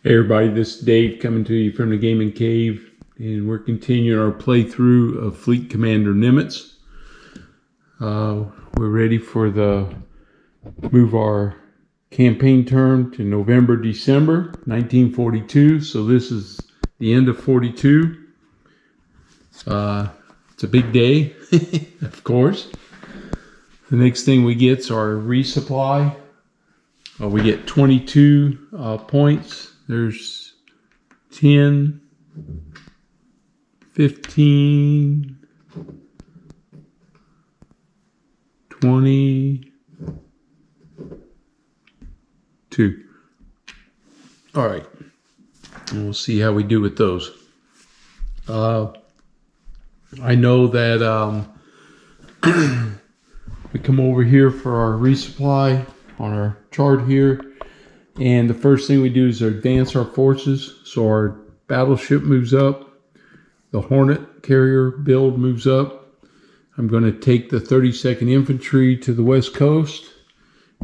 Hey everybody, this is Dave coming to you from the Gaming Cave, and we're continuing our playthrough of Fleet Commander Nimitz. We're ready for move our campaign term to November, December 1942. So this is the end of 42. It's a big day, of course. The next thing we get is our resupply. We get 22 points. There's 10, 15, 22. All right. And we'll see how we do with those. I know that we come over here for our resupply on our chart here. And the first thing we do is advance our forces. So our battleship moves up. The Hornet carrier build moves up. I'm going to take the 32nd Infantry to the west coast.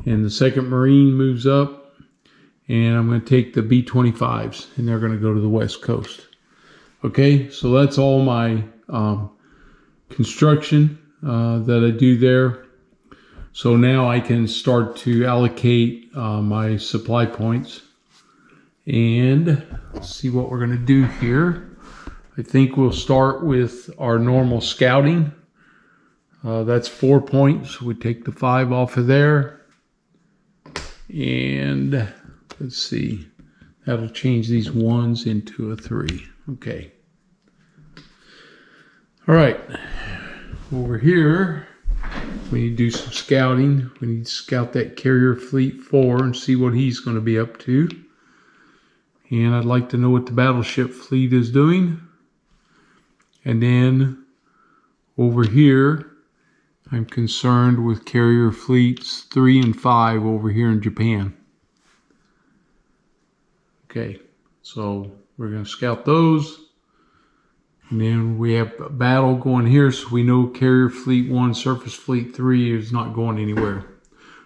And the 2nd Marine moves up. And I'm going to take the B-25s. And they're going to go to the west coast. Okay, so that's all my construction that I do there. So now I can start to allocate my supply points, and let's see what we're going to do here. I think we'll start with our normal scouting. That's 4 points. We take the 5 off of there, and let's see. That'll change these 1s into a 3. Okay. All right. Over here, we need to do some scouting. We need to scout that Carrier Fleet 4 and see what he's going to be up to. And I'd like to know what the battleship fleet is doing. And then over here, I'm concerned with Carrier Fleets 3 and 5 over here in Japan. Okay, so we're going to scout those. And then we have a battle going here, so we know Carrier Fleet 1, Surface Fleet 3 is not going anywhere.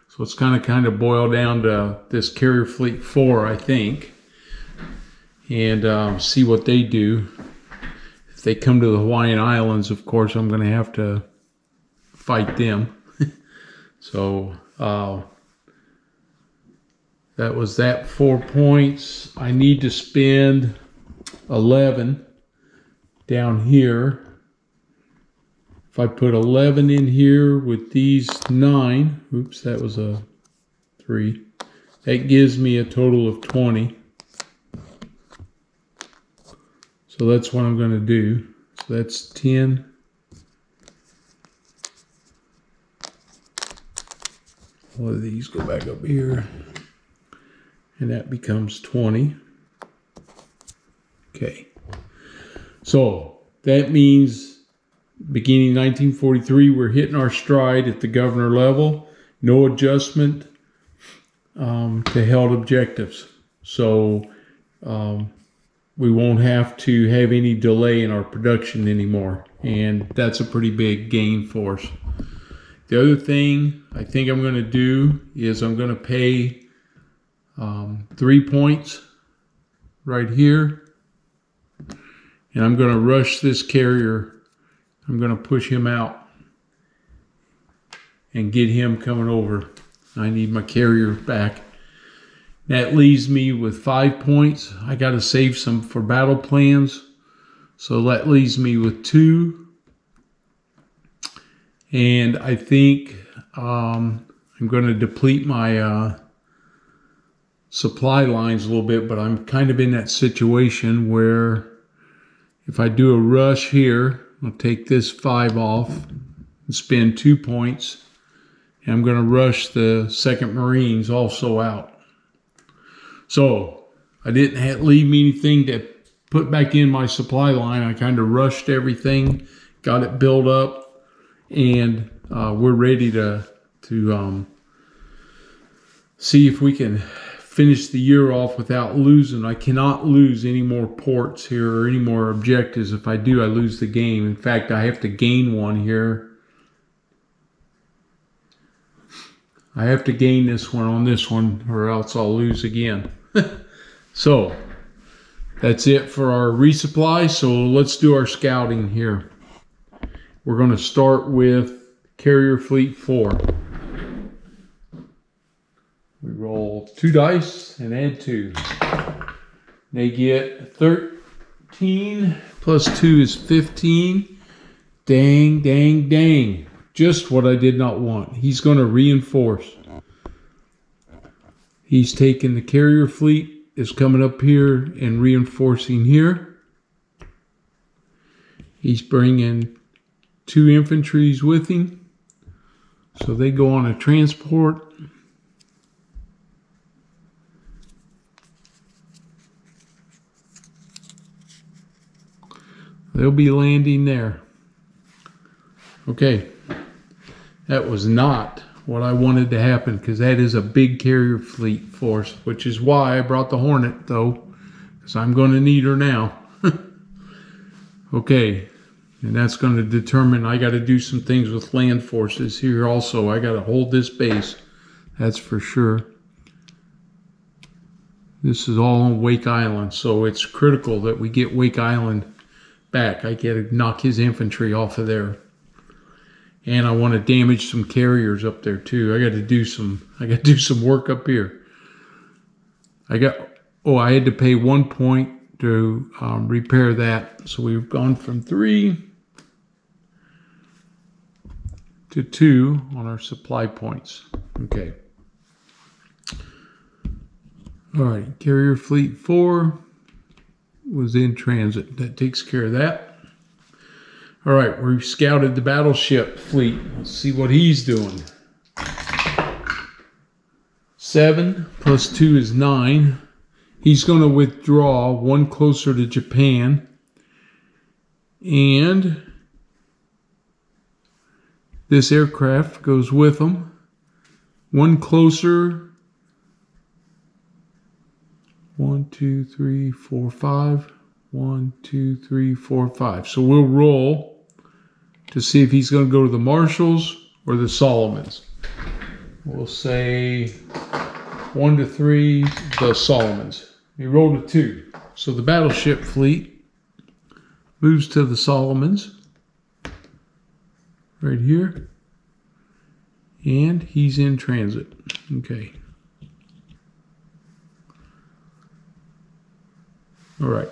So it's kind of boiled down to this Carrier Fleet 4, I think. And see what they do. If they come to the Hawaiian Islands, of course, I'm going to have to fight them. So that was that 4 points. I need to spend 11 down here. If I put 11 in here with these 9, oops, that was a 3. That gives me a total of 20. So that's what I'm going to do. So that's 10. All of these go back up here. And that becomes 20. Okay. So that means beginning 1943, we're hitting our stride at the governor level. No adjustment to held objectives. So we won't have to have any delay in our production anymore. And that's a pretty big gain for us. The other thing I think I'm going to do is I'm going to pay 3 points right here. And I'm going to rush this carrier. I'm going to push him out and get him coming over. I need my carrier back. That leaves me with 5 points. I got to save some for battle plans. So that leaves me with 2. And I think I'm going to deplete my supply lines a little bit. But I'm kind of in that situation where if I do a rush here, I'll take this 5 off and spend 2 points. And I'm going to rush the 2nd Marines also out. So I didn't leave me anything to put back in my supply line. I kind of rushed everything, got it built up, and we're ready to see if we can finish the year off without losing. I cannot lose any more ports here or any more objectives. If I do, I lose the game. In fact, I have to gain one here. I have to gain this one on this one or else I'll lose again. So That's it for our resupply. So let's do our scouting here. We're going to start with Carrier Fleet 4. We roll 2 dice and add 2. They get 13 plus 2 is 15. Dang, dang, dang. Just what I did not want. He's going to reinforce. He's taking the carrier fleet, is coming up here and reinforcing here. He's bringing 2 infantries with him. So they go on a transport. They'll be landing there. Okay. That was not what I wanted to happen, because that is a big carrier fleet force, which is why I brought the Hornet, though, because I'm going to need her now. Okay. And that's going to determine, I got to do some things with land forces here also. I got to hold this base. That's for sure. This is all on Wake Island, so it's critical that we get Wake Island back. I got to knock his infantry off of there. And I want to damage some carriers up there too. I got to do some work up here. I had to pay 1 point to repair that. So we've gone from 3 to 2 on our supply points. Okay. All right, Carrier Fleet 4 was in transit. That takes care of that. All right, we've scouted the battleship fleet. Let's see what he's doing. 7 plus 2 is 9. He's going to withdraw 1 closer to Japan. And this aircraft goes with him. 1 closer. 1, 2, 3, 4, 5. 1, 2, 3, 4, 5. So we'll roll to see if he's going to go to the Marshalls or the Solomons. We'll say 1 to 3, the Solomons. He rolled a 2. So the battleship fleet moves to the Solomons right here. And he's in transit. Okay. All right.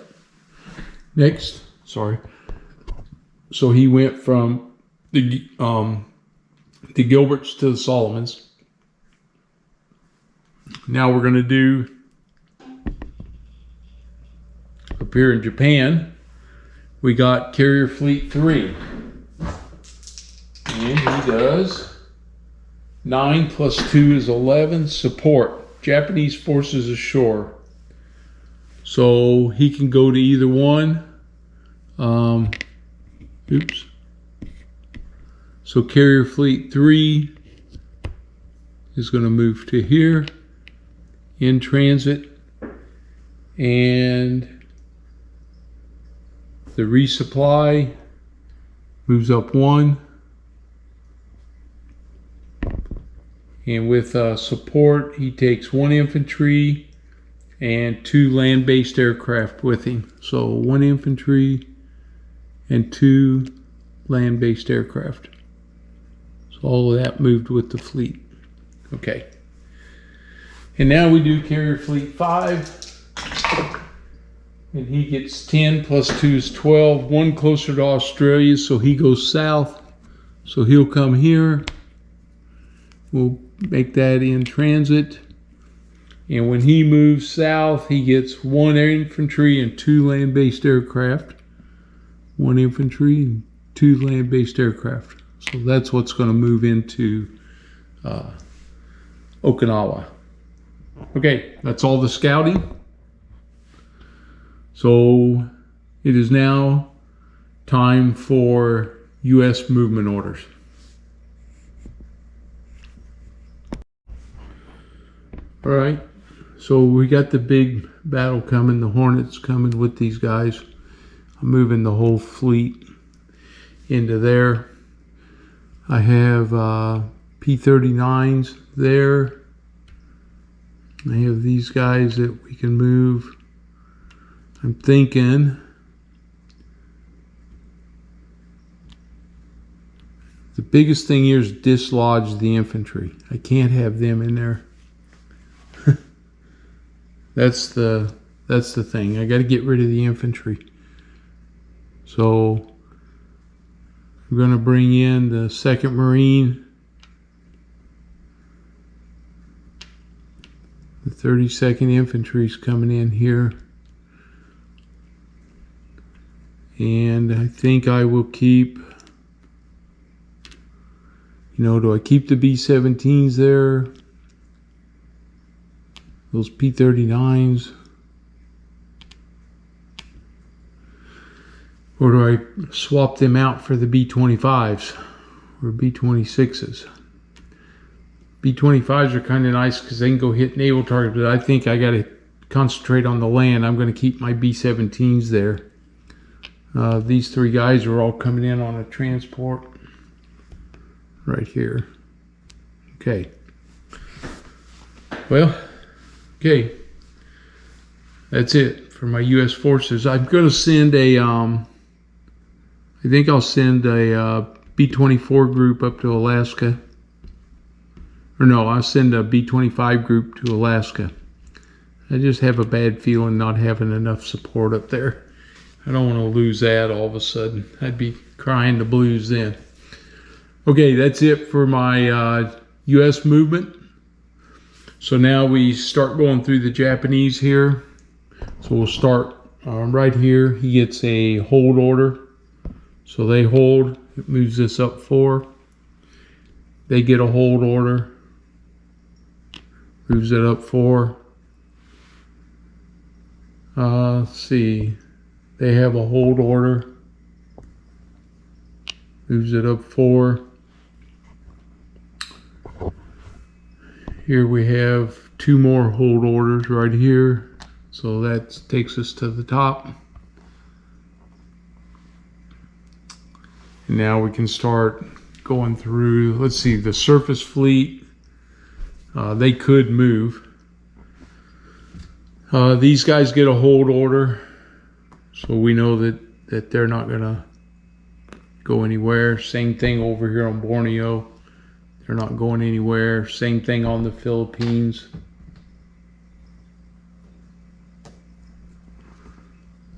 Next, sorry. So he went from the Gilberts to the Solomons. Now we're going to do up here in Japan. We got Carrier Fleet 3. And he does 9 plus 2 is 11. Support Japanese forces ashore. So he can go to either one. Oops. So Carrier Fleet 3 is going to move to here in transit. And the resupply moves up 1. And with support, he takes 1 infantry and 2 land-based aircraft with him. So 1 infantry and 2 land-based aircraft. So all of that moved with the fleet. Okay. And now we do Carrier Fleet 5. And he gets 10 plus 2 is 12. 1 closer to Australia, so he goes south. So he'll come here. We'll make that in transit. And when he moves south, he gets 1 infantry and 2 land-based aircraft. 1 infantry and 2 land-based aircraft. So that's what's going to move into Okinawa. Okay, that's all the scouting. So it is now time for U.S. movement orders. All right, so we got the big battle coming. The Hornets coming with these guys. I'm moving the whole fleet into there. I have P-39s there. I have these guys that we can move I'm thinking the biggest thing here is dislodge the infantry. I can't have them in there. That's the thing. I got to get rid of the infantry. So we're going to bring in the 2nd Marine, the 32nd Infantry is coming in here, and I think I will keep, do I keep the B-17s there? Those P-39s? Or do I swap them out for the B-25s or B-26s? B-25s are kind of nice because they can go hit naval targets, but I think I got to concentrate on the land. I'm going to keep my B-17s there. These 3 guys are all coming in on a transport right here. Okay. Well, okay. That's it for my U.S. forces. I'm going to send I think I'll send a B-24 group up to Alaska. Or no, I'll send a B-25 group to Alaska. I just have a bad feeling not having enough support up there. I don't want to lose that all of a sudden. I'd be crying the blues then. Okay, that's it for my U.S. movement. So now we start going through the Japanese here. So we'll start right here. He gets a hold order. So they hold. It moves this up 4. They get a hold order. Moves it up 4. Let's see. They have a hold order. Moves it up 4. Here we have 2 more hold orders right here. So that takes us to the top. And now we can start going through, let's see, the surface fleet. They could move. These guys get a hold order. So we know that they're not going to go anywhere. Same thing over here on Borneo. They're not going anywhere. Same thing on the Philippines.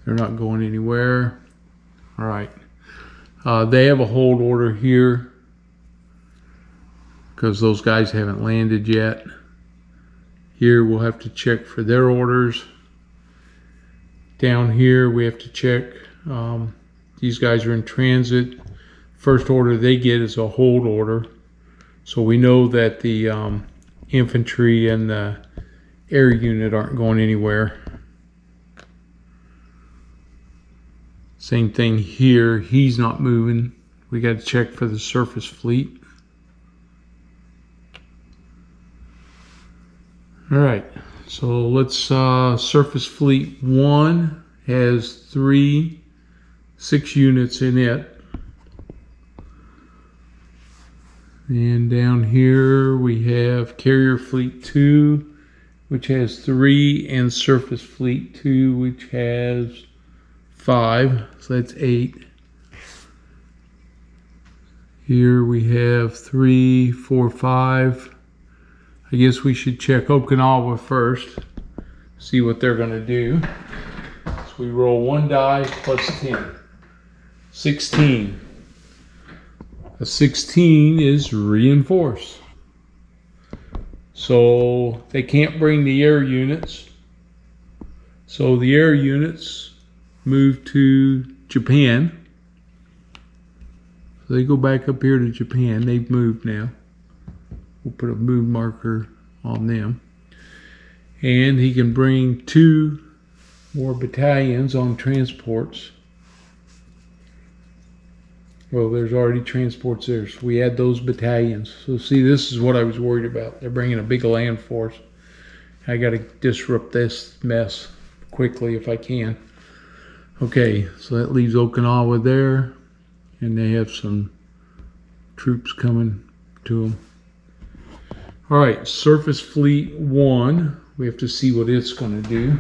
They're not going anywhere. All right. They have a hold order here because those guys haven't landed yet. Here we'll have to check for their orders. Down here we have to check. These guys are in transit. First order they get is a hold order. So we know that the infantry and the air unit aren't going anywhere. Same thing here. He's not moving. We got to check for the surface fleet. All right. So let's surface fleet 1 has 6 units in it. And down here we have carrier fleet 2, which has 3, and surface fleet 2, which has 5. So that's 8. Here we have 3, 4, 5. I guess we should check Okinawa first, see what they're going to do. So we roll 1 die plus 10. 16. A 16 is reinforced. So they can't bring the air units. So the air units move to Japan. So they go back up here to Japan. They've moved now. We'll put a move marker on them. And he can bring 2 more battalions on transports. Well, there's already transports there, so we add those battalions. So see, this is what I was worried about. They're bringing a big land force. I got to disrupt this mess quickly if I can. Okay, so that leaves Okinawa there, and they have some troops coming to them. All right, surface fleet 1. We have to see what it's going to do.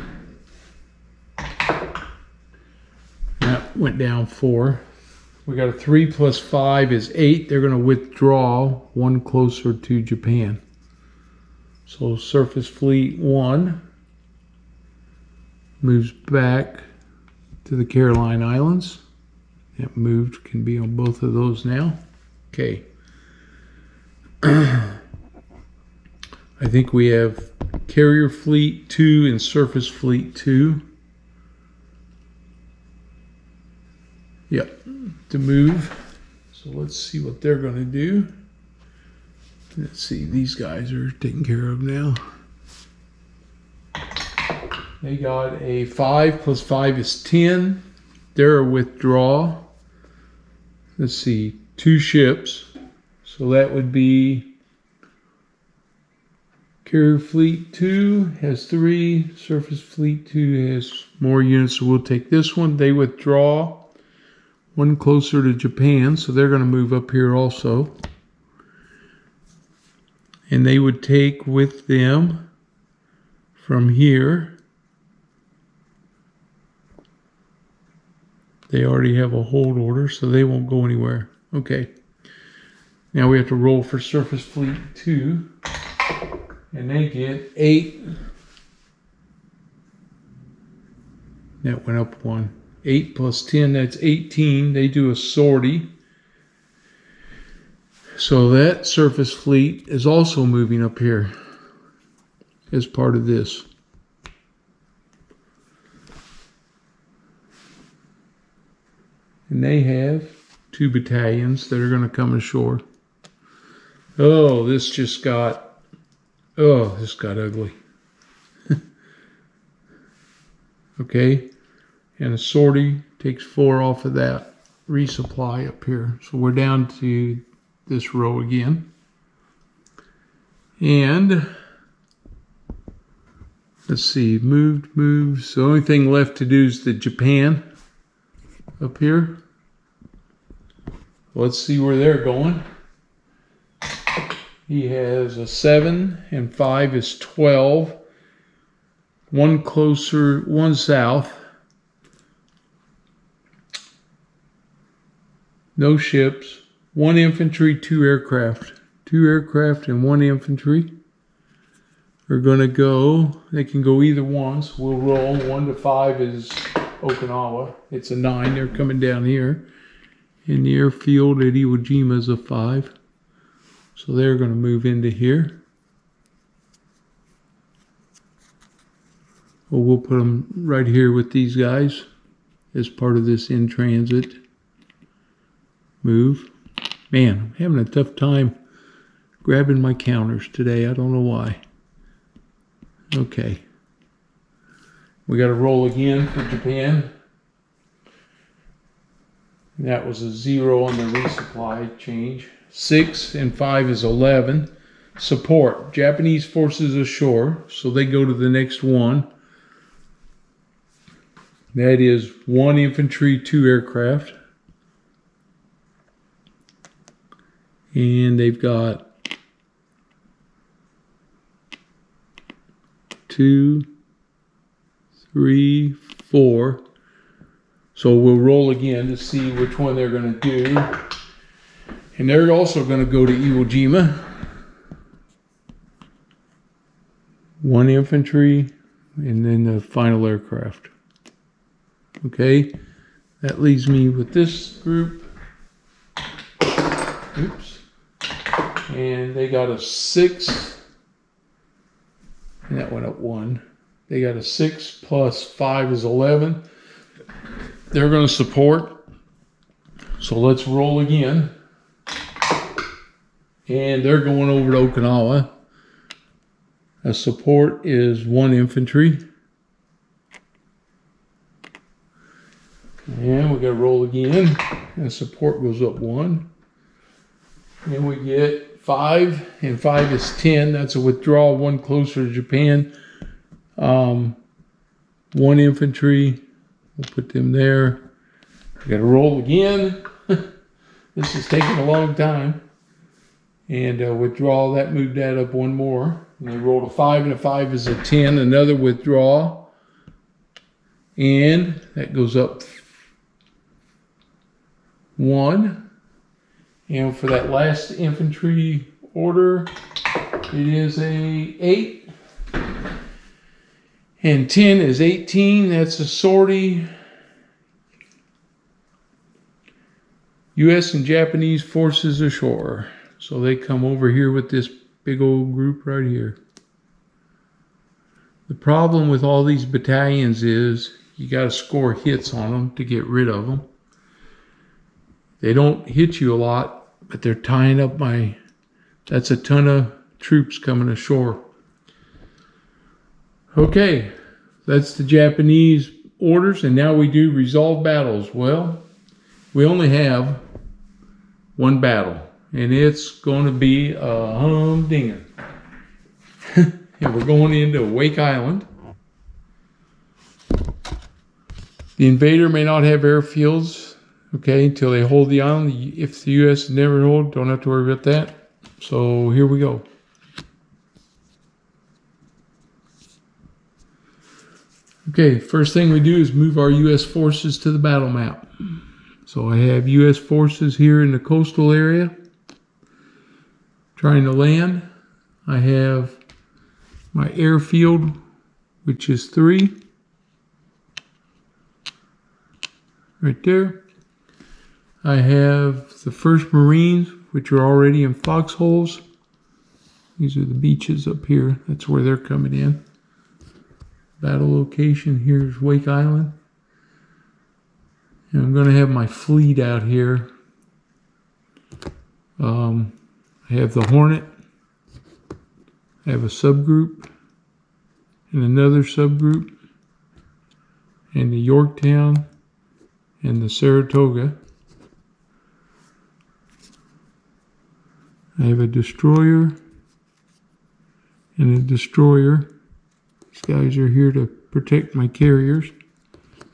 went down 4. We got a 3 plus 5 is 8. They're going to withdraw 1 closer to Japan. So Surface Fleet 1 moves back to the Caroline Islands. That moved, can be on both of those now. Okay. I think we have Carrier Fleet 2 and Surface Fleet 2. Yep, to move. So let's see what they're going to do. Let's see, these guys are taken care of now. They got a 5 plus 5 is 10. They're a withdraw. Let's see, 2 ships. So that would be Carrier Fleet 2 has 3. Surface Fleet 2 has more units, so we'll take this one. They withdraw 1 closer to Japan, so they're going to move up here also. And they would take with them from here. They already have a hold order, so they won't go anywhere. Okay. Now we have to roll for Surface Fleet 2. And they get 8. That went up 1. 8 plus 10, that's 18. They do a sortie. So that Surface Fleet is also moving up here as part of this. And they have 2 battalions that are going to come ashore. Oh, this got ugly. Okay. And a sortie takes 4 off of that resupply up here. So we're down to this row again. And let's see, moved. So the only thing left to do is the Japan up here. Let's see where they're going. He has a 7 and 5 is 12. 1 closer, 1 south. No ships. 1 infantry, 2 aircraft. 2 aircraft and 1 infantry are going to go. They can go either one, so we'll roll. 1 to 5 is Okinawa. It's a 9. They're coming down here. And the airfield at Iwo Jima is a 5. So they're going to move into here. Well, we'll put them right here with these guys as part of this in-transit move. Man, I'm having a tough time grabbing my counters today. I don't know why. Okay. We got to roll again for Japan. That was a 0 on the resupply change. 6 and 5 is 11. Support. Japanese forces ashore. So they go to the next one. That is 1 infantry, 2 aircraft. And they've got 2, 3, 4. So we'll roll again to see which one they're going to do. And they're also going to go to Iwo Jima. 1 infantry and then the final aircraft. Okay, that leaves me with this group. Oops. And they got a 6. And that went up 1. They got a 6 plus 5 is 11. They're going to support. So let's roll again. And they're going over to Okinawa. A support is 1 infantry. And we got to roll again. And support goes up 1. And we get 5. And 5 is 10. That's a withdrawal. 1 closer to Japan. 1 infantry. We'll put them there. We got to roll again. This is taking a long time. And withdrawal, that moved that up 1 more. And they rolled a 5, and a 5 is a 10. Another withdrawal. And that goes up 1. And for that last infantry order, it is a 8. And 10 is 18. That's a sortie. U.S. and Japanese forces ashore. So they come over here with this big old group right here. The problem with all these battalions is you got to score hits on them to get rid of them. They don't hit you a lot, but they're tying up my... That's a ton of troops coming ashore. Okay, that's the Japanese orders, and now we do resolve battles. Well, we only have one battle, and it's going to be a humdinger. And we're going into Wake Island. The invader may not have airfields, okay, until they hold the island. If the U.S. never hold, don't have to worry about that. So here we go. Okay, first thing we do is move our U.S. forces to the battle map. So I have U.S. forces here in the coastal area trying to land. I have my airfield, which is 3. Right there. I have the 1st Marines, which are already in foxholes. These are the beaches up here. That's where they're coming in. Battle location here is Wake Island. And I'm going to have my fleet out here. I have the Hornet. I have a subgroup and another subgroup, and the Yorktown and the Saratoga. I have a destroyer and a destroyer. These guys are here to protect my carriers.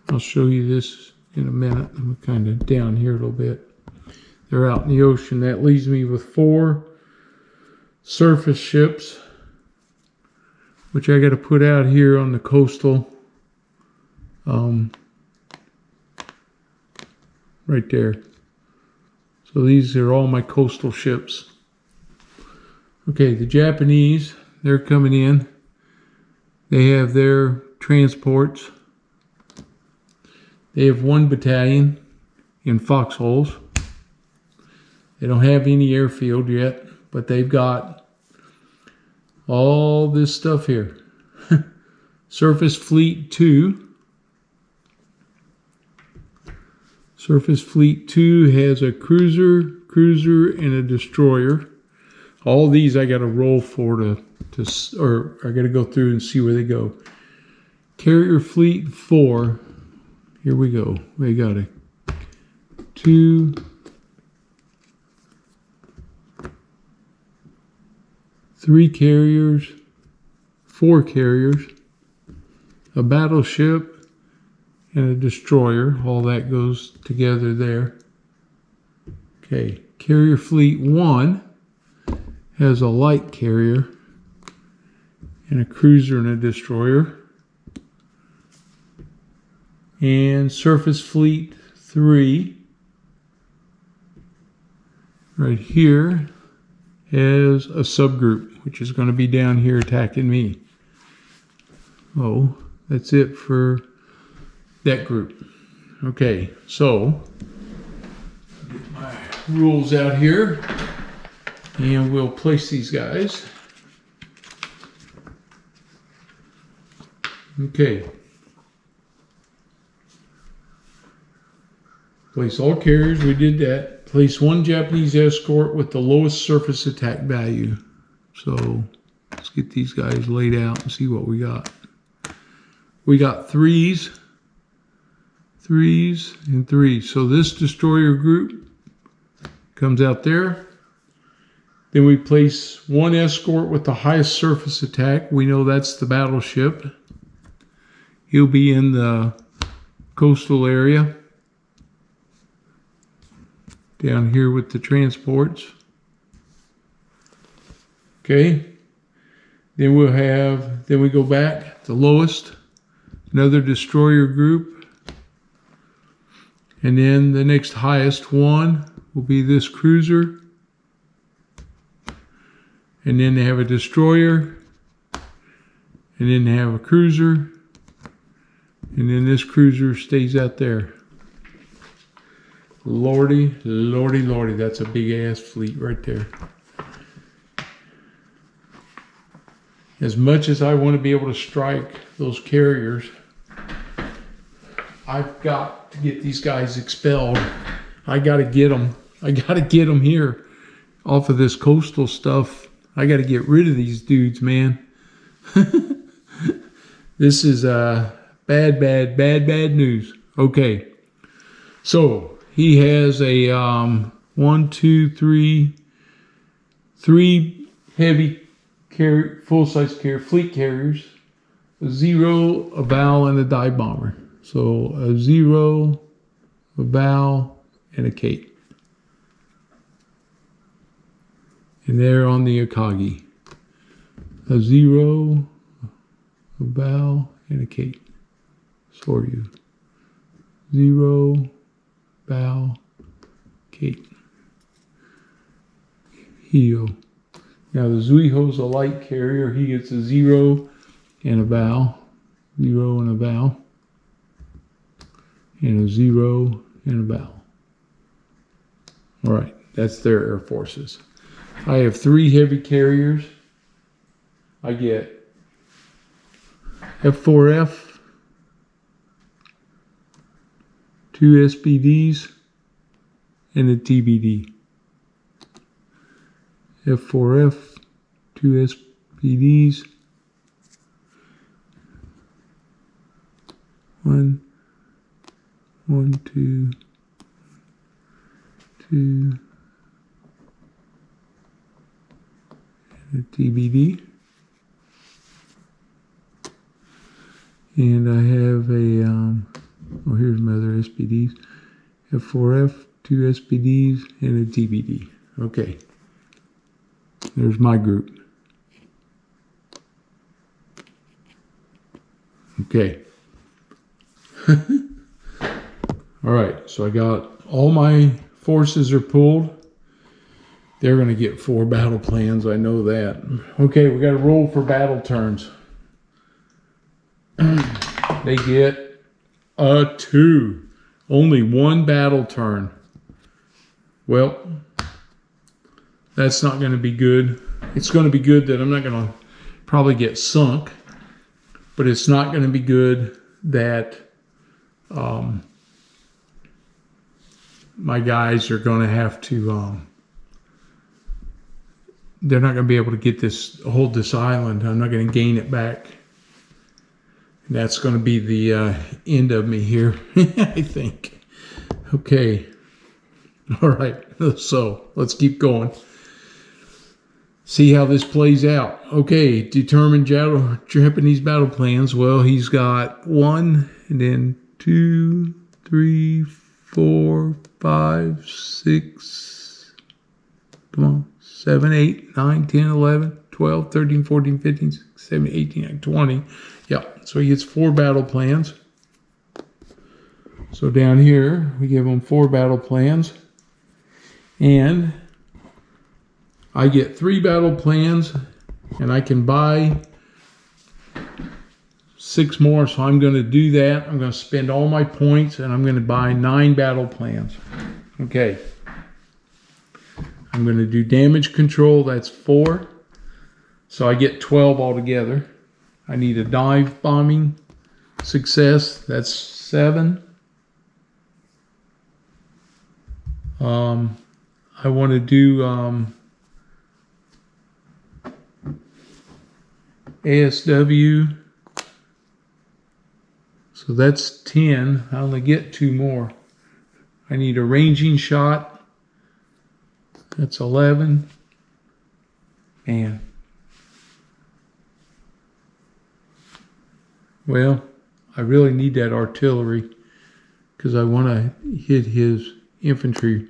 I'll show you this in a minute. I'm kind of down here a little bit. They're out in the ocean. That leaves me with 4 surface ships, which I got to put out here on the coastal. Right there. So these are all my coastal ships. Okay, the Japanese, they're coming in. They have their transports. They have 1 battalion in foxholes. They don't have any airfield yet, but they've got all this stuff here. Surface Fleet 2. Surface Fleet 2 has a cruiser, and a destroyer. All these I got to roll for or I got to go through and see where they go. Carrier Fleet 4. Here we go. We got a 2, 3 carriers, 4 carriers, a battleship, and a destroyer. All that goes together there. Okay, Carrier Fleet 1 has a light carrier and a cruiser and a destroyer. And Surface Fleet 3 right here has a subgroup, which is going to be down here attacking me. Oh, that's it for that group. Okay, so get my rules out here and we'll place these guys. Okay. Place all carriers, we did that. Place 1 Japanese escort with the lowest surface attack value. So let's get these guys laid out and see what we got. We got 3s, 3s, and 3s. So this destroyer group comes out there. Then we place 1 escort with the highest surface attack. We know that's the battleship. He'll be in the coastal area. Down here with the transports. Okay. Then we go back, the lowest, another destroyer group. And then the next highest one will be this cruiser. And then they have a destroyer. And then they have a cruiser. And then this cruiser stays out there. Lordy, lordy, lordy. That's a big ass fleet right there. As much as I want to be able to strike those carriers, I've got to get these guys expelled. I got to get them. I got to get them here off of this coastal stuff. I got to get rid of these dudes, man. This is bad news. Okay. So he has a 1, 2, 3 heavy full-size fleet carriers, a Zero, a Val, and a dive bomber. So a Zero, a Val, and a Kate. And they're on the Akagi. A Zero, a Val, and a Kate. Soryu. Zero, Val, Kate. Hio. Now the Zuiho's a light carrier. He gets a Zero and a Val. Zero and a Val. And a Zero and a Val. All right, that's their air forces. I have 3 heavy carriers. I get F4F, 2 SBDs, and a TBD. F4F, 2 SBDs, 1, 2, 2, and a TBD. And I have a, oh, here's my other SPDs. F4F, 2 SPDs, and a TBD. Okay. There's my group. Okay. All right. So I got all my forces are pulled. They're going to get 4 battle plans. I know that. Okay. We got to roll for battle turns. They get a 2. Only 1 battle turn. Well, that's not going to be good. It's going to be good that I'm not going to probably get sunk, but it's not going to be good that my guys are going to have to, they're not going to be able to hold this island. I'm not going to gain it back. And that's going to be the end of me here, I think. Okay. All right. So let's keep going. See how this plays out. Okay. Determine Japanese battle plans. Well, he's got 1, and then 2, 3, 4, 5, 6. Come on. 7, 8, 9, 10, 11, 12, 13, 14, 15, 16, 17, 18, 20. Yeah, so he gets 4 battle plans. So down here, we give him 4 battle plans. And I get 3 battle plans, and I can buy 6 more, so I'm going to do that. I'm going to spend all my points, and I'm going to buy 9 battle plans. Okay. I'm going to do damage control. That's 4. So I get 12 altogether. I need a dive bombing success. That's 7. I want to do ASW. So that's 10. I only get 2 more. I need a ranging shot. That's 11. Man. Well, I really need that artillery because I want to hit his infantry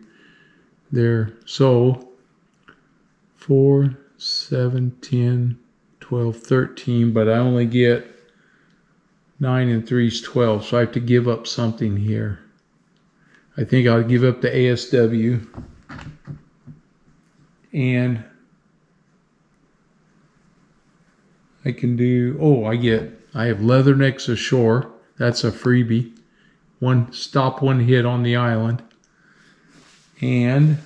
there. So 4, 7, 10, 12, 13, but I only get 9 and 3 is 12, so I have to give up something here. I think I'll give up the ASW. And I can do, I have Leathernecks ashore. That's a freebie. Stop one hit on the island. And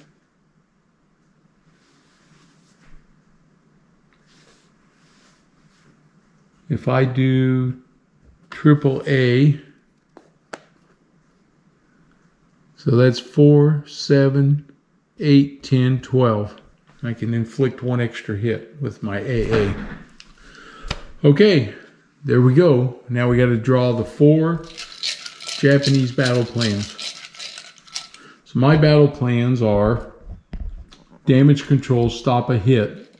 if I do AAA, so that's 4, 7, 8, 10, 12. I can inflict one extra hit with my AA. Okay, there we go. Now we got to draw the 4 Japanese battle plans. So my battle plans are damage control, stop a hit,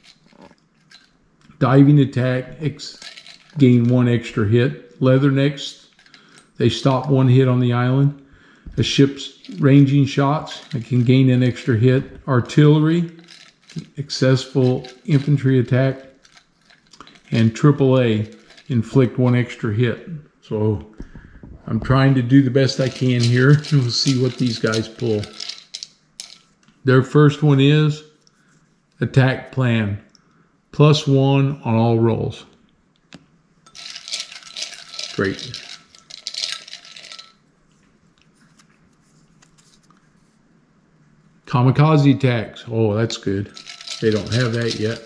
diving attack, gain 1 extra hit, Leathernecks, they stop 1 hit on the island, a ship's ranging shots, I can gain an extra hit, artillery, successful infantry attack, and AAA, inflict 1 extra hit. So I'm trying to do the best I can here, and we'll see what these guys pull. Their first one is attack plan, +1 on all rolls. Great. Kamikaze attacks. Oh, that's good. They don't have that yet.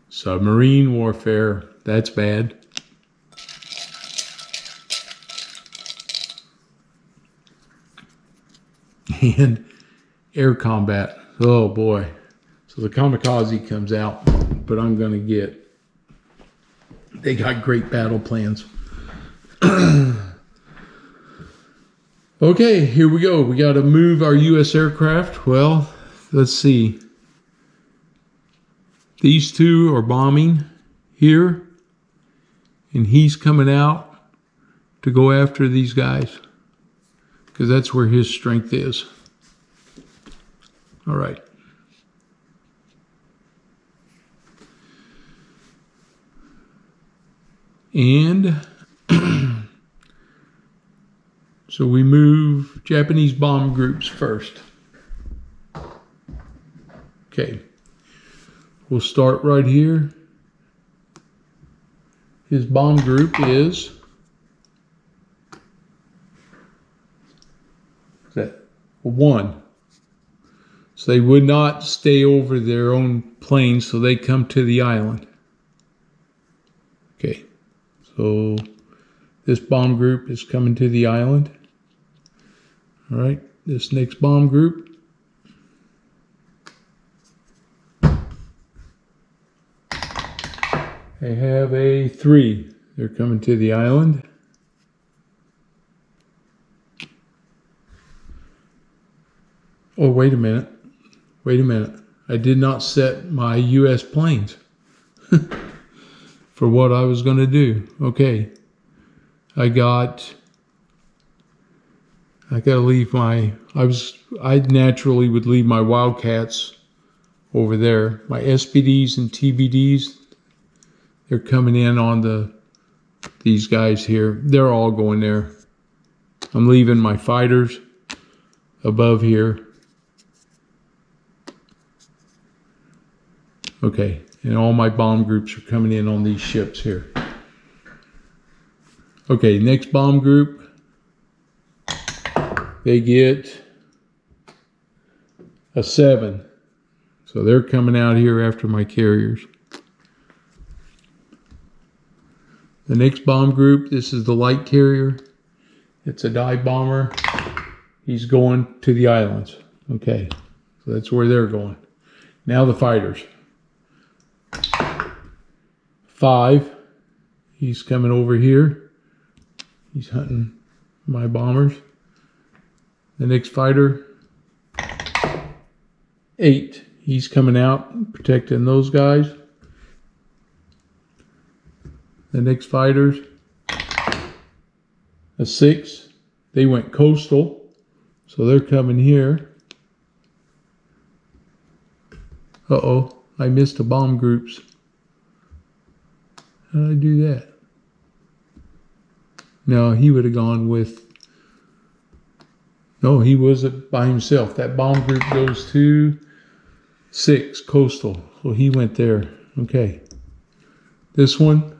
Submarine warfare. That's bad. And air combat. Oh boy. So the kamikaze comes out, but I'm going to get... They got great battle plans. Okay, here we go. We got to move our U.S. aircraft. Well, let's see. These two are bombing here, and he's coming out to go after these guys because that's where his strength is. All right. And so we move Japanese bomb groups first. Okay. We'll start right here. His bomb group is that 1. So they would not stay over their own planes, so they come to the island. Okay. So this bomb group is coming to the island. All right, this next bomb group. They have a 3. They're coming to the island. Oh, wait a minute. Wait a minute. I did not set my U.S. planes for what I was going to do. Okay. I got to leave my, I naturally would leave my Wildcats over there. My SPDs and TBDs, they're coming in on these guys here. They're all going there. I'm leaving my fighters above here. Okay, and all my bomb groups are coming in on these ships here. Okay, next bomb group. They get a 7. So they're coming out here after my carriers. The next bomb group, this is the light carrier. It's a dive bomber. He's going to the islands. Okay, so that's where they're going. Now the fighters. 5, he's coming over here. He's hunting my bombers. The next fighter, 8. He's coming out, protecting those guys. The next fighters, a 6. They went coastal, so they're coming here. Uh-oh, I missed the bomb groups. How did I do that? No, he would have gone with... No, he wasn't by himself. That bomb group goes to 6, coastal. So he went there. Okay. This one,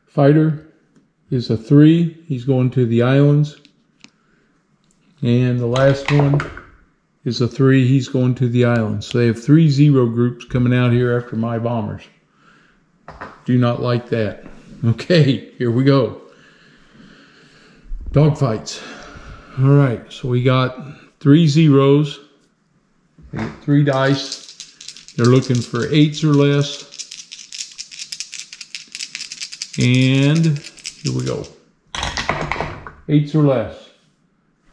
fighter, is a 3. He's going to the islands. And the last one is a 3. He's going to the islands. So they have 3 0 groups coming out here after my bombers. Do not like that. Okay, here we go. Dogfights. All right, so we got 3 zeros. They get 3 dice. They're looking for 8s or less. And here we go. 8s or less.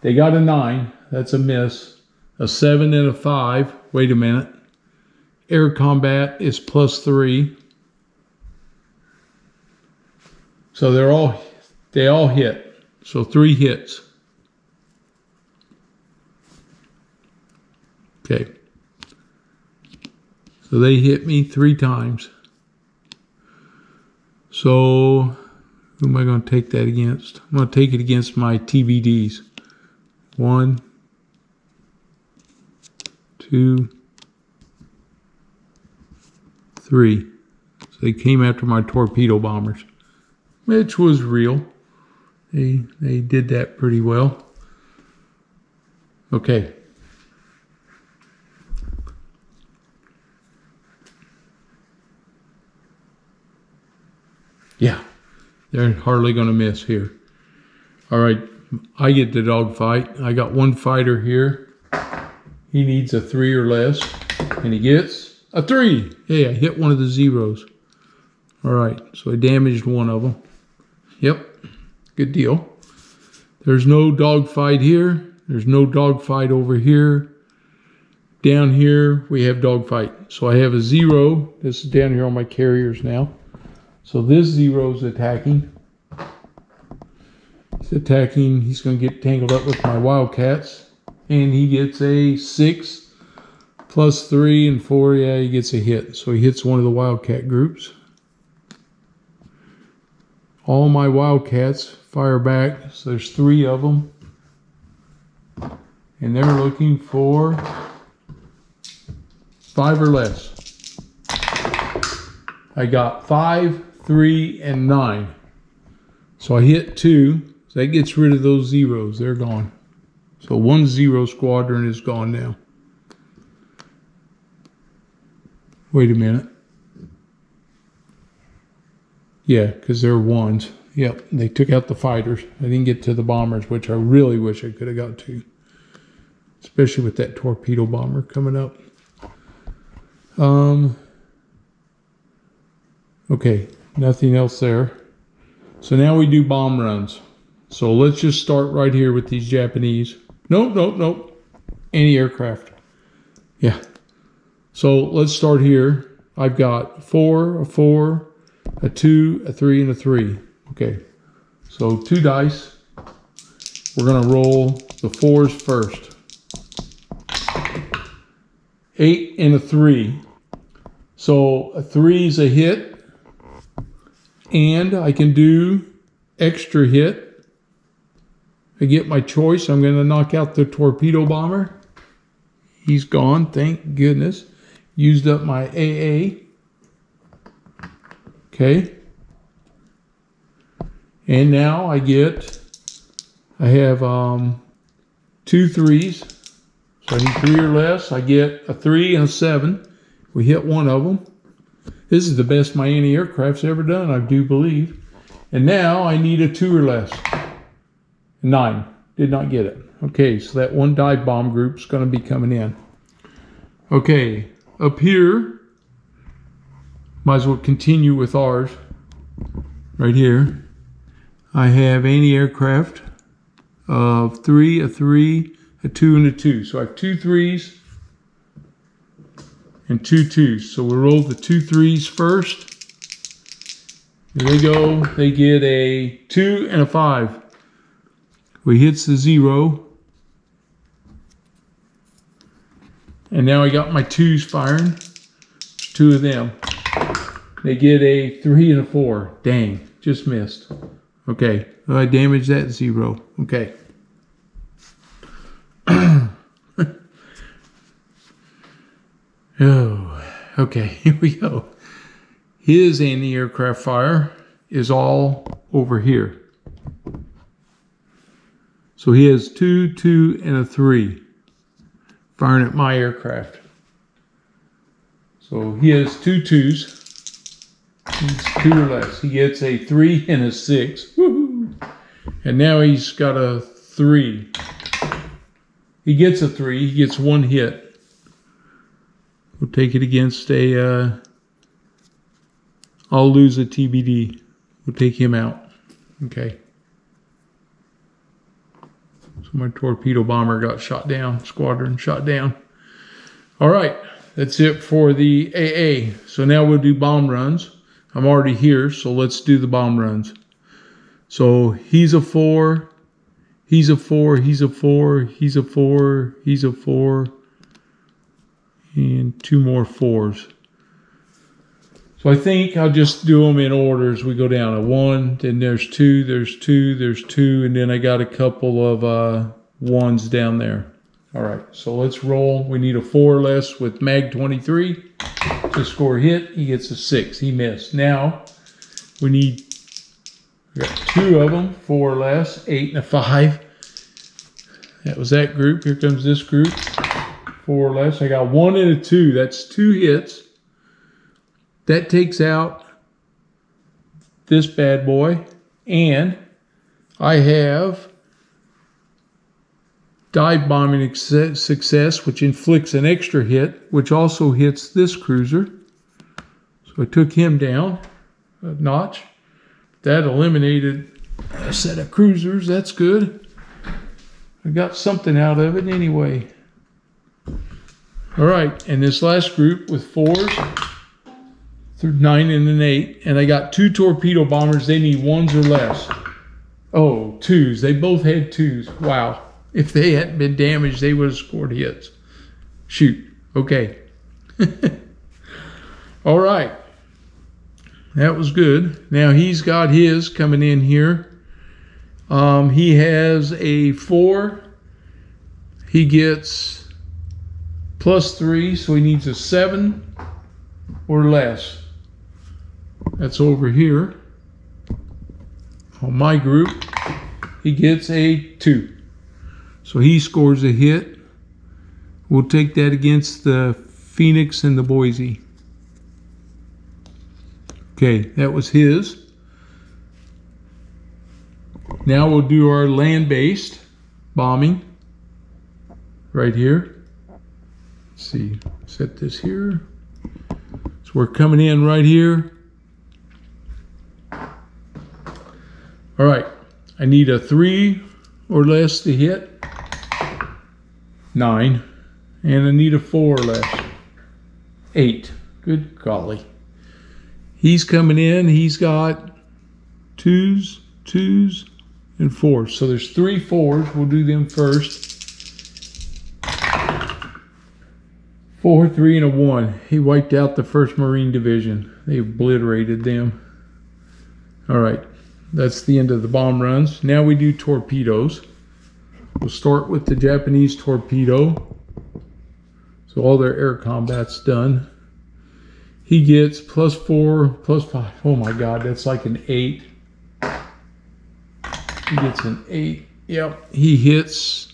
They got a 9. That's a miss. A 7 and a 5. Wait a minute. Air combat is +3. So they all hit. So 3 hits. Okay. So they hit me 3 times. So who am I going to take that against? I'm going to take it against my TVDs. 1, 2, 3. So they came after my torpedo bombers, which was real. They did that pretty well. Okay. Yeah, they're hardly going to miss here. All right, I get the dogfight. I got 1 fighter here. He needs a 3 or less, and he gets a 3. Hey, I hit one of the zeros. All right, so I damaged one of them. Yep, good deal. There's no dogfight here. There's no dogfight over here. Down here, we have dogfight. So I have a 0. This is down here on my carriers now. So this 0 is attacking. He's attacking. He's going to get tangled up with my Wildcats. And he gets a 6 +3 and 4. Yeah, he gets a hit. So he hits one of the Wildcat groups. All my Wildcats fire back. So there's 3 of them. And they're looking for 5 or less. I got 5, 3, and 9. So I hit 2. So that gets rid of those zeros. They're gone. So 1 0 squadron is gone now. Wait a minute. Yeah, because they're 1s. Yep, they took out the fighters. I didn't get to the bombers, which I really wish I could have got to. Especially with that torpedo bomber coming up. Okay, nothing else there. So now we do bomb runs. So let's just start right here with these Japanese. Nope. Anti-aircraft. Yeah. So let's start here. I've got 4, a 4, a 2, a 3, and a 3. Okay. So 2 dice. We're going to roll the 4s first. 8 and a 3. So a 3 is a hit. And I can do extra hit. I get my choice. I'm going to knock out the torpedo bomber. He's gone, thank goodness. Used up my AA. Okay. And now I have 2 3s. So I need 3 or less. I get a 3 and a 7. We hit one of them. This is the best my anti-aircraft's ever done, I do believe. And now I need a 2 or less. 9. Did not get it. Okay, so that 1 dive bomb group's going to be coming in. Okay, up here, might as well continue with ours. Right here, I have anti-aircraft of 3, a 3, a 2, and a 2. So I have 2 3s and 2 2s. So we'll roll the 2 3s first. Here they go. They get a 2 and a 5. We hits the 0. And now I got my 2s firing. There's 2 of them. They get a 3 and a 4. Dang, just missed. Okay, I damaged that 0. Okay. Oh, okay, here we go. His anti-aircraft fire is all over here. So he has 2, 2, and a 3 firing at my aircraft. So he has 2 2s. He's 2 or less. He gets a 3 and a 6. Woohoo! And now he's got a 3. He gets a 3. He gets 1 hit. We'll take it against a... I'll lose a TBD. We'll take him out. Okay. So my torpedo bomber got shot down. Squadron shot down. All right. That's it for the AA. So now we'll do bomb runs. I'm already here, so let's do the bomb runs. So he's a 4. He's a 4. He's a 4. He's a 4. He's a 4. And 2 more 4s. So I think I'll just do them in order as we go down. A 1, then there's 2, there's 2, there's 2, and then I got a couple of 1s down there. All right, so let's roll. We need a 4 or less with Mag 23 to score a hit. He gets a 6. He missed. Now we got 2 of them, 4 or less, 8 and a 5. That was that group. Here comes this group. 4 or less. I got 1 and a 2. That's 2 hits. That takes out this bad boy. And I have dive bombing success, which inflicts an extra hit, which also hits this cruiser. So I took him down a notch. That eliminated a set of cruisers. That's good. I got something out of it anyway. All right, and this last group with 4s through 9 and an 8, and I got 2 torpedo bombers. They need 1s or less. Oh, 2s. They both had 2s. Wow. If they hadn't been damaged, they would have scored hits. Shoot. Okay. All right. That was good. Now he's got his coming in here. He has a 4. He gets +3, so he needs a 7 or less. That's over here. On my group, he gets a 2. So he scores a hit. We'll take that against the Phoenix and the Boise. Okay, that was his. Now we'll do our land-based bombing right here. Let's see, set this here. So we're coming in right here. All right, I need a 3 or less to hit. 9. And I need a 4 or less. 8. Good golly. He's coming in. He's got 2s, 2s, and 4s. So there's 3 4s. We'll do them first. 4, 3, and a 1. He wiped out the 1st Marine Division. They obliterated them. All right. That's the end of the bomb runs. Now we do torpedoes. We'll start with the Japanese torpedo. So all their air combat's done. He gets +4, +5. Oh my God, that's like an 8. He gets an 8. Yep. He hits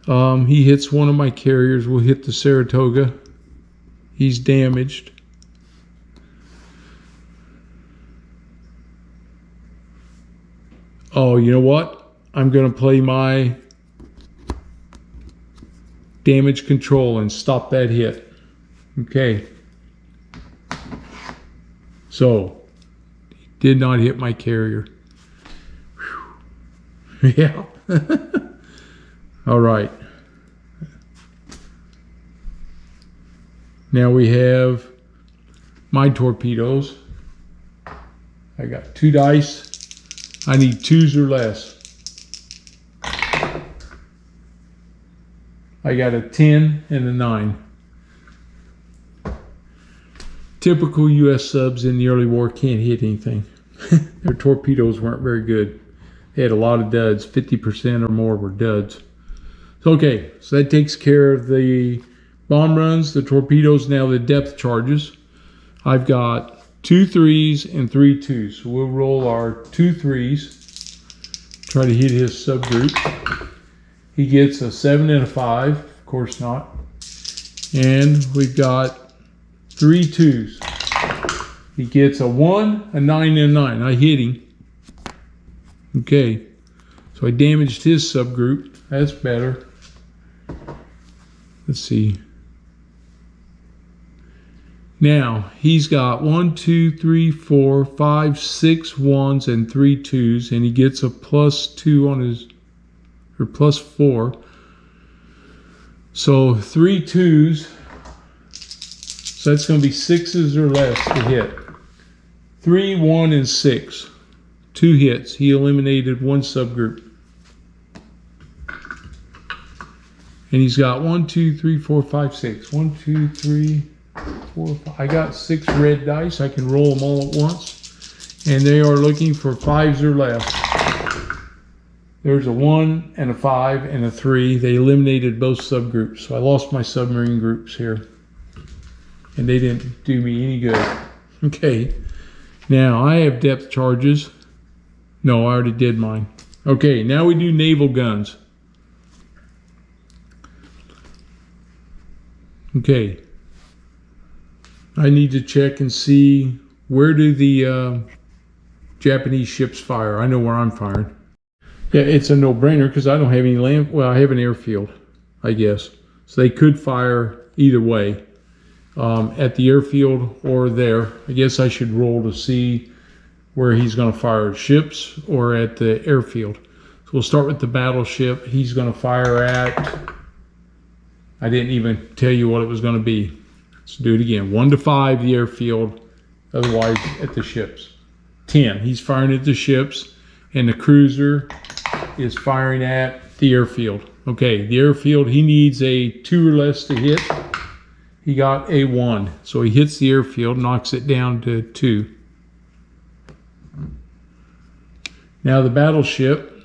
one of my carriers. We'll hit the Saratoga. He's damaged. Oh, you know what? I'm going to play my damage control and stop that hit. Okay. So, he did not hit my carrier. Whew. Yeah. All right. Now we have my torpedoes. I got 2 dice. I need 2s or less. I got a 10 and a 9. Typical U.S. subs in the early war can't hit anything. Their torpedoes weren't very good. They had a lot of duds. 50% or more were duds. So, okay, so that takes care of the bomb runs, the torpedoes. Now the depth charges. I've got 2 3s and 3 2s. So we'll roll our 2 3s. Try to hit his subgroup. He gets a 7 and a 5. Of course not. And we've got 3 2s. He gets a 1, a 9, and a 9. I hit him. Okay. So I damaged his subgroup. That's better. Let's see. Now, he's got 1, 2, 3, 4, 5, 6 1s and 3 2s, and he gets a +2 on his, or +4. So 3 2s, so that's going to be 6s or less to hit. 3, 1, and 6. 2 hits. He eliminated 1 subgroup. And he's got 1, 2, 3, 4, 5, 6. 1, 2, 3, 4, 5. I got 6 red dice. I can roll them all at once. And they are looking for 5s or less. There's a 1 and a 5 and a 3. They eliminated both subgroups. So I lost my submarine groups here. And they didn't do me any good. Okay. Now I have depth charges. No, I already did mine. Okay, now we do naval guns. Okay. I need to check and see, where do the Japanese ships fire? I know where I'm firing. Yeah, it's a no-brainer because I don't have any land. Well, I have an airfield, I guess. So they could fire either way, at the airfield or there. I guess I should roll to see where he's going to fire at ships or at the airfield. So we'll start with the battleship. He's going to fire at, I didn't even tell you what it was going to be. Let's do it again. 1 to 5, the airfield. Otherwise, at the ships. 10, he's firing at the ships. And the cruiser is firing at the airfield. Okay, the airfield, he needs a 2 or less to hit. He got a 1. So he hits the airfield, knocks it down to 2. Now the battleship,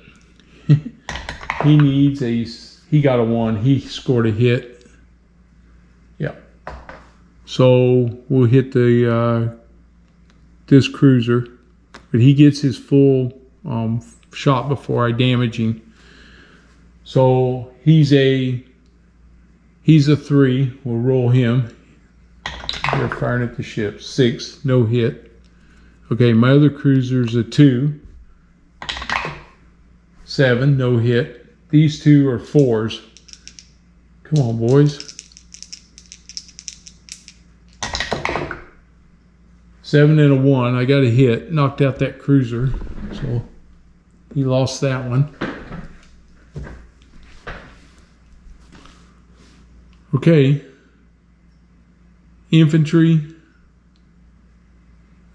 he needs a, he got a 1. He scored a hit. Yeah. So we'll hit the this cruiser, but he gets his full shot before I damage him. So he's a 3. We'll roll him. They're firing at the ship. 6, no hit. Okay, my other cruiser's a 2. 7, no hit. These 2 are 4s. Come on, boys. 7 and a 1. I got a hit. Knocked out that cruiser. So he lost that one. Okay. Infantry.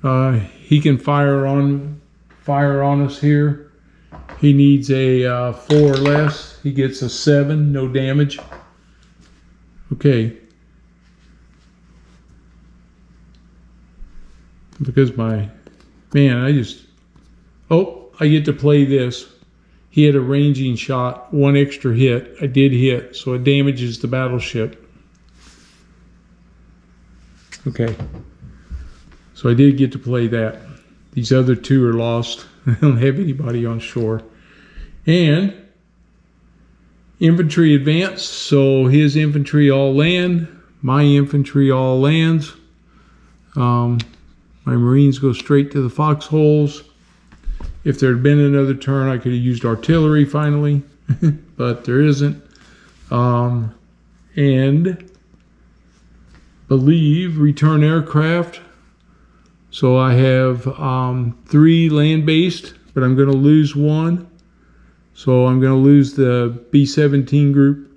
He can fire on us here. He needs a 4 or less. He gets a 7, no damage. Okay. Because I get to play this. He had a ranging shot, 1 extra hit. I did hit, so it damages the battleship. Okay. So I did get to play that. These other 2 are lost. I don't have anybody on shore. And infantry advance, so his infantry all land. My infantry all lands. My Marines go straight to the foxholes. If there had been another turn, I could have used artillery finally, but there isn't. And believe return aircraft. So I have 3 land-based, but I'm going to lose 1. So I'm going to lose the B-17 group.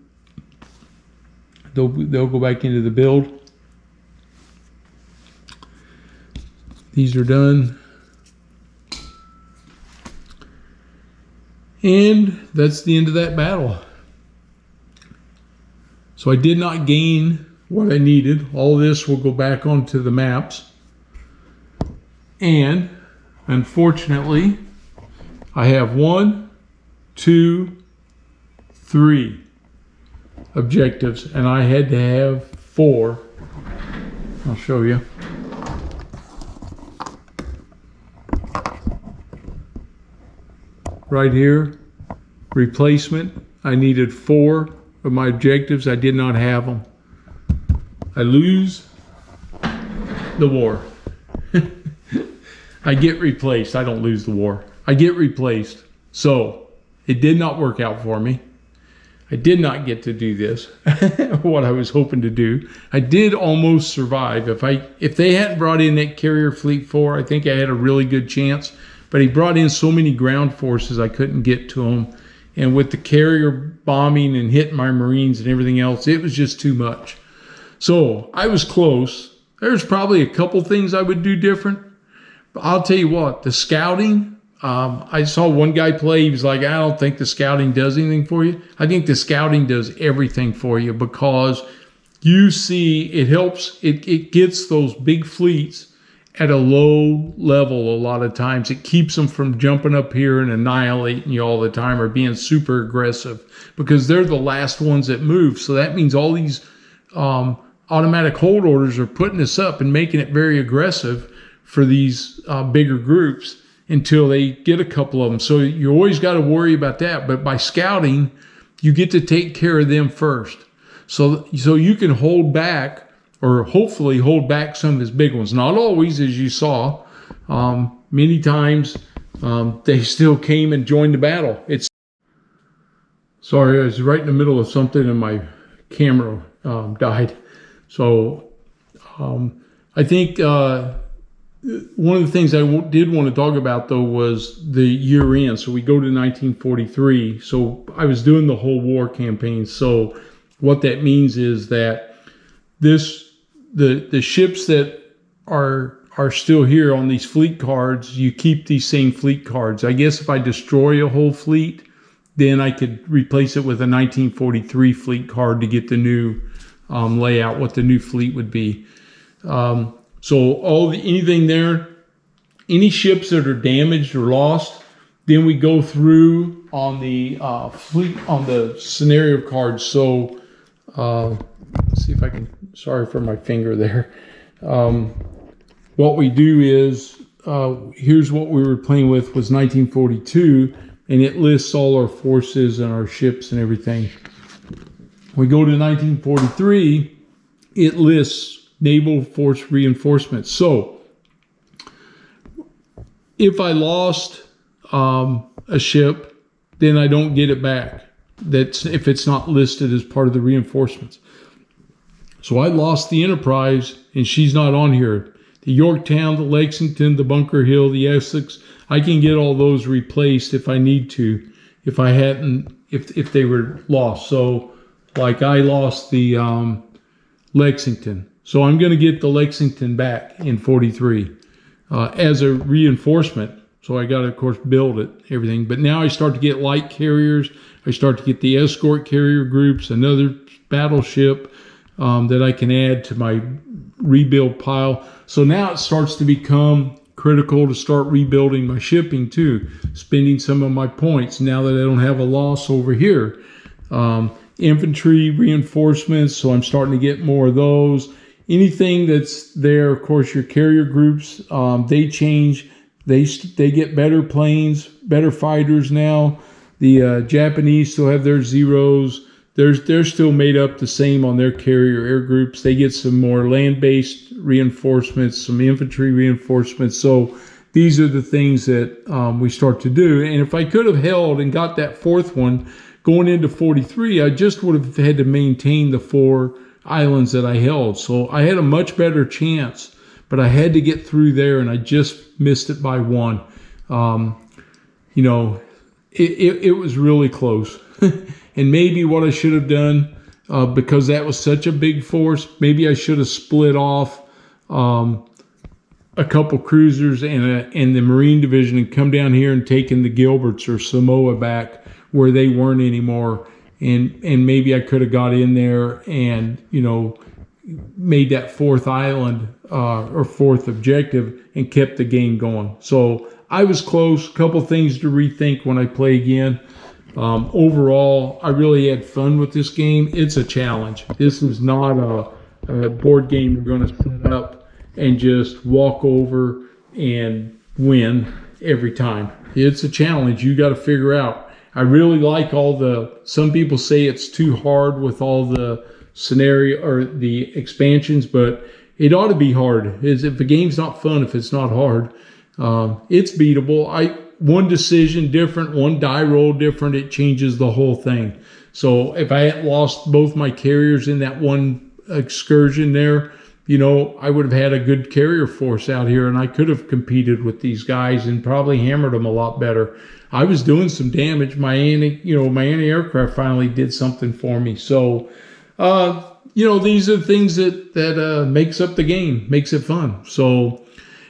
They'll go back into the build. These are done. And that's the end of that battle. So I did not gain what I needed. All this will go back onto the maps. And Unfortunately, I have 1, 2, 3 objectives, and I had to have 4. I'll show you. Right here, replacement. I needed 4 of my objectives. I did not have them. I lose the war. I get replaced. I don't lose the war. I get replaced. So it did not work out for me. I did not get to do this, what I was hoping to do. I did almost survive. If they hadn't brought in that Carrier Fleet 4, I think I had a really good chance. But he brought in so many ground forces, I couldn't get to them. And with the carrier bombing and hitting my Marines and everything else, it was just too much. So I was close. There's probably a couple things I would do different. But I'll tell you what, the scouting, I saw one guy play. He was like, I don't think the scouting does anything for you. I think the scouting does everything for you, because you see it helps. It gets those big fleets at a low level. A lot of times it keeps them from jumping up here and annihilating you all the time, or being super aggressive, because they're the last ones that move. So that means all these automatic hold orders are putting this up and making it very aggressive for these bigger groups until they get a couple of them. So you always got to worry about that. But by scouting, you get to take care of them first. So you can hold back, or hopefully hold back some of his big ones. Not always, as you saw. Many times they still came and joined the battle. Sorry, I was right in the middle of something and my camera died. So I think one of the things I did want to talk about, though, was the year end. So we go to 1943. So I was doing the whole war campaign. So what that means is that the ships that are still here on these fleet cards, you keep these same fleet cards. I guess if I destroy a whole fleet, then I could replace it with a 1943 fleet card to get the new layout, what the new fleet would be. So anything there, any ships that are damaged or lost, then we go through on the fleet, on the scenario cards. So let's see if I can, sorry for my finger there. What we do is, here's what we were playing with, was 1942, and it lists all our forces and our ships and everything. We go to 1943, it lists naval force reinforcements. So if I lost a ship, then I don't get it back. That's if it's not listed as part of the reinforcements. So I lost the Enterprise, and she's not on here. The Yorktown, the Lexington, the Bunker Hill, the Essex, I can get all those replaced if I need to, if they were lost. So like I lost the Lexington. So I'm going to get the Lexington back in 43 as a reinforcement. So I got to, of course, build it, everything. But now I start to get light carriers. I start to get the escort carrier groups, another battleship that I can add to my rebuild pile. So now it starts to become critical to start rebuilding my shipping too, spending some of my points now that I don't have a loss over here. Infantry reinforcements, so I'm starting to get more of those. Anything that's there, of course, your carrier groups, they change. They get better planes, better fighters now. The Japanese still have their Zeros. They're still made up the same on their carrier air groups. They get some more land-based reinforcements, some infantry reinforcements. So these are the things that we start to do. And if I could have held and got that fourth one going into 43, I just would have had to maintain the 4 islands that I held. So I had a much better chance, but I had to get through there, and I just missed it by 1. You know, it was really close. And maybe what I should have done, because that was such a big force, maybe I should have split off a couple cruisers and the Marine Division and come down here and taken the Gilberts or Samoa back where they weren't anymore. And maybe I could have got in there and, you know, made that fourth island or fourth objective and kept the game going. So I was close. A couple things to rethink when I play again. Overall, I really had fun with this game. It's a challenge. This is not a board game you're going to set up and just walk over and win every time. It's a challenge you got to figure out. I really like some people say it's too hard with all the scenario or the expansions, but it ought to be hard. If a game's not fun, if it's not hard, it's beatable. One decision different, one die roll different, it changes the whole thing. So if I had lost both my carriers in that one excursion there, I would have had a good carrier force out here, and I could have competed with these guys and probably hammered them a lot better. I was doing some damage. My anti-aircraft finally did something for me. So, these are the things that makes up the game, makes it fun. So,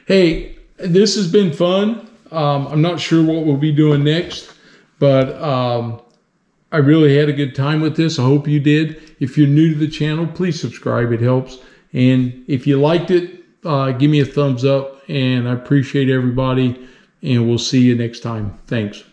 hey, this has been fun. I'm not sure what we'll be doing next, but I really had a good time with this. I hope you did. If you're new to the channel, please subscribe. It helps. And if you liked it, give me a thumbs up. And I appreciate everybody. And we'll see you next time. Thanks.